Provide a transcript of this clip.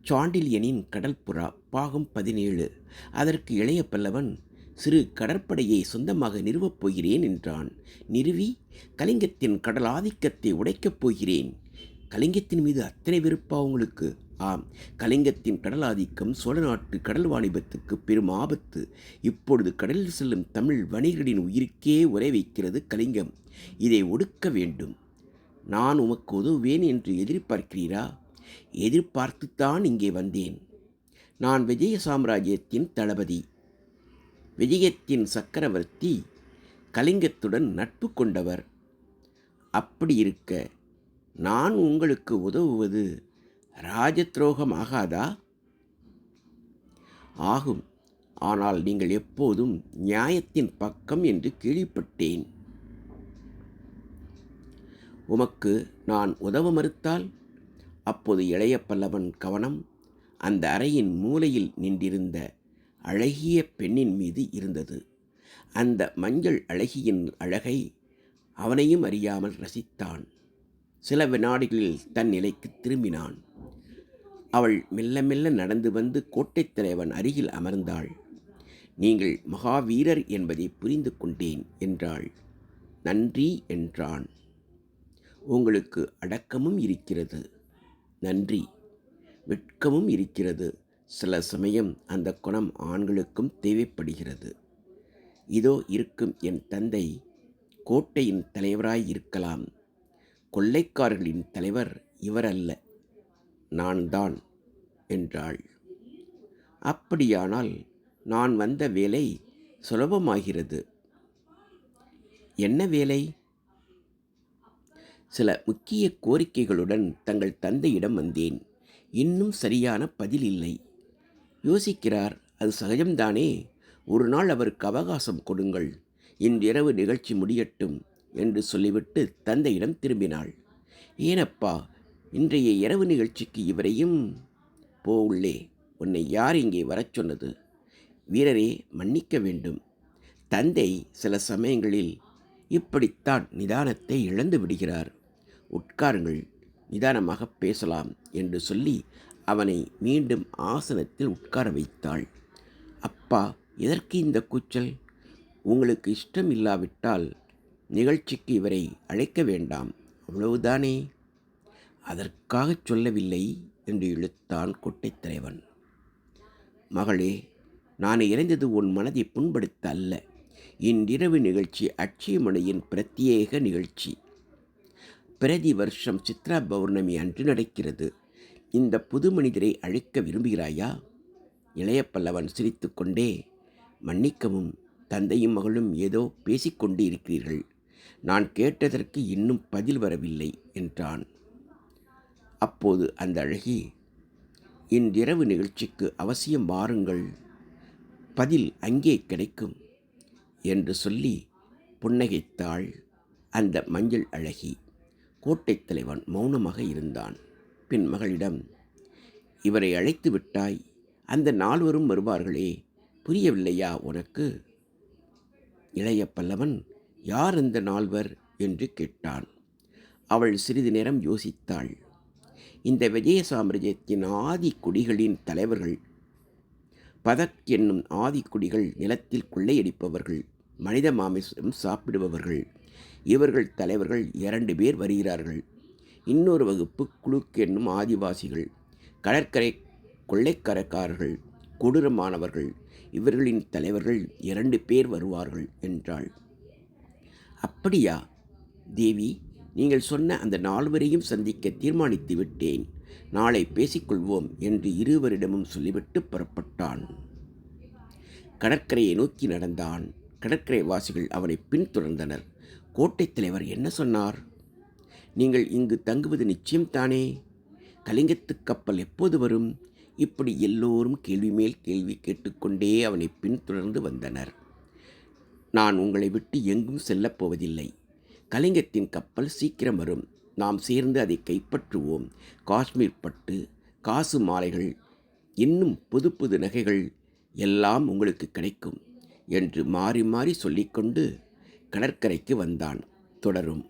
சாண்டில்யனின் கடற்புறா பாகம் 17. அதற்கு இளைய பல்லவன், சிறு கடற்படையை சொந்தமாக நிறுவப் போகிறேன் என்றான். நிறுவி கலிங்கத்தின் கடல் ஆதிக்கத்தை உடைக்கப் போகிறேன். கலிங்கத்தின் மீது அத்தனை வெறுப்பா உங்களுக்கு? ஆம், கலிங்கத்தின் கடல் ஆதிக்கம் சோழ நாட்டு கடல் வாணிபத்துக்கு பெரும் ஆபத்து. இப்பொழுது கடலில் செல்லும் தமிழ் வணிகர்களின் உயிருக்கே உரை வைக்கிறது கலிங்கம். இதை ஒடுக்க வேண்டும். நான் உமக்கு உதவுவேன் என்று எதிர்பார்க்கிறீரா? எதிர்பார்த்துத்தான் இங்கே வந்தேன். நான் விஜய சாம்ராஜ்யத்தின் தளபதி, விஜயத்தின் சக்கரவர்த்தி, கலிங்கத்துடன் நட்பு கொண்டவர். அப்படி இருக்க நான் உங்களுக்கு உதவுவது ராஜ துரோகம் ஆகாதா? ஆகும். ஆனால் நீங்கள் எப்போதும் நியாயத்தின் பக்கம் என்று கேள்விப்பட்டேன். உமக்கு நான் உதவ மறுத்தால்? அப்போது இளைய பல்லவன் கவனம் அந்த அறையின் மூலையில் நின்றிருந்த அழகிய பெண்ணின் மீது இருந்தது. அந்த மஞ்சள் அழகியின் அழகை அவனையும் அறியாமல் ரசித்தான். சில வினாடிகளில் தன் நிலைக்கு திரும்பினான். அவள் மெல்ல மெல்ல நடந்து வந்து கோட்டைத் தலைவன் அருகில் அமர்ந்தாள். நீங்கள் மகாவீரர் என்பதை புரிந்து கொண்டேன் என்றாள். நன்றி என்றான். உங்களுக்கு அடக்கமும் இருக்கிறது. நன்றி. வெட்கமும் இருக்கிறது. சில சமயம் அந்த குணம் ஆண்களுக்கும் தேவைப்படுகிறது. இதோ இருக்கும் என் தந்தை கோட்டையின் தலைவராய் இருக்கலாம். கொள்ளைக்காரர்களின் தலைவர் இவரல்ல, நான் தான் என்றாள். அப்படியானால் நான் வந்த வேலை சுலபமாகிறது. என்ன வேலை? சில முக்கிய கோரிக்கைகளுடன் தங்கள் தந்தையிடம் வந்தேன். இன்னும் சரியான பதில் இல்லை. யோசிக்கிறார். அது சகஜம்தானே. ஒரு நாள் அவருக்கு அவகாசம் கொடுங்கள். இன்றிரவு நிகழ்ச்சி முடியட்டும் என்று சொல்லிவிட்டு தந்தையிடம் திரும்பினாள். ஏனப்பா, இன்றைய இரவு நிகழ்ச்சிக்கு இவரையும்? போ உள்ளே. உன்னை யார் இங்கே வரச் சொன்னது? வீரரே, மன்னிக்க வேண்டும். தந்தை சில சமயங்களில் இப்படித்தான் நிதானத்தை இழந்து விடுகிறார். உட்காருங்கள், நிதானமாக பேசலாம் என்று சொல்லி அவனை மீண்டும் ஆசனத்தில் உட்கார வைத்தாள். அப்பா, எதற்கு இந்த கூச்சல்? உங்களுக்கு இஷ்டம் இல்லாவிட்டால் நிகழ்ச்சிக்கு இவரை அழைக்க வேண்டாம், அவ்வளவுதானே. அதற்காகச் சொல்லவில்லை என்று இழுத்தான் கோட்டைத் தலைவன். மகளே, நான் இறைந்தது உன் மனதை புண்படுத்த அல்ல. இன்றிரவு நிகழ்ச்சி அட்சயமணியின் பிரத்யேக நிகழ்ச்சி. பிரதி வருஷம் சித்ரா பௌர்ணமி அன்று நடக்கிறது. இந்த புது மனிதரை அழைக்க விரும்புகிறாயா? இளைய பல்லவன் சிரித்து கொண்டே, மன்னிக்கவும், தந்தையும் மகளும் ஏதோ பேசிக்கொண்டு இருக்கிறீர்கள். நான் கேட்டதற்கு இன்னும் பதில் வரவில்லை என்றான். அப்போது அந்த அழகி, இன்றிரவு நிகழ்ச்சிக்கு அவசியம் வாருங்கள், பதில் அங்கே கிடைக்கும் என்று சொல்லி புன்னகைத்தாள் அந்த மஞ்சள் அழகி. கோட்டைத் தலைவன் மௌனமாக இருந்தான். பின் மகளிடம், இவரை அழைத்து விட்டாய், அந்த நால்வரும் வருவார்களே, புரியவில்லையா உனக்கு? இளைய பல்லவன், யார் அந்த நால்வர் என்று கேட்டான். அவள் சிறிது நேரம் யோசித்தாள். இந்த விஜய சாம்ராஜ்யத்தின் ஆதி குடிகளின் தலைவர்கள். பதக் என்னும் ஆதி குடிகள் நிலத்தில் கொள்ளையடிப்பவர்கள், மனித மாமிசம் சாப்பிடுபவர்கள். இவர்கள் தலைவர்கள் 2 பேர் வருகிறார்கள். இன்னொரு வகுப்பு குழுக் என்னும் ஆதிவாசிகள், கடற்கரை கொள்ளைக்காரர்கள், கொடூரமானவர்கள். இவர்களின் தலைவர்கள் 2 பேர் வருவார்கள் என்றாள். அப்படியா தேவி, நீங்கள் சொன்ன அந்த 4வரையும் சந்திக்க தீர்மானித்து விட்டேன். நாளை பேசிக்கொள்வோம் என்று இருவரிடமும் சொல்லிவிட்டு புறப்பட்டான். கடற்கரையை நோக்கி நடந்தான். கடற்கரை வாசிகள் அவனை பின்தொடர்ந்தனர். கோட்டைத் தலைவர் என்ன சொன்னார்? நீங்கள் இங்கு தங்குவது நிச்சயம்தானே? கலிங்கத்து கப்பல் எப்போது வரும்? இப்படி எல்லோரும் கேள்வி மேல் கேள்வி கேட்டுக்கொண்டே அவனை பின்தொடர்ந்து வந்தனர். நான் உங்களை விட்டு எங்கும் செல்லப்போவதில்லை. கலிங்கத்தின் கப்பல் சீக்கிரம் வரும். நாம் சேர்ந்து அதை கைப்பற்றுவோம். காஷ்மீர் பட்டு, காசு மாலைகள், இன்னும் புது புது நகைகள் எல்லாம் உங்களுக்கு கிடைக்கும் என்று மாறி மாறி சொல்லிக்கொண்டு கடற்கரைக்கு வந்தான். தொடரும்.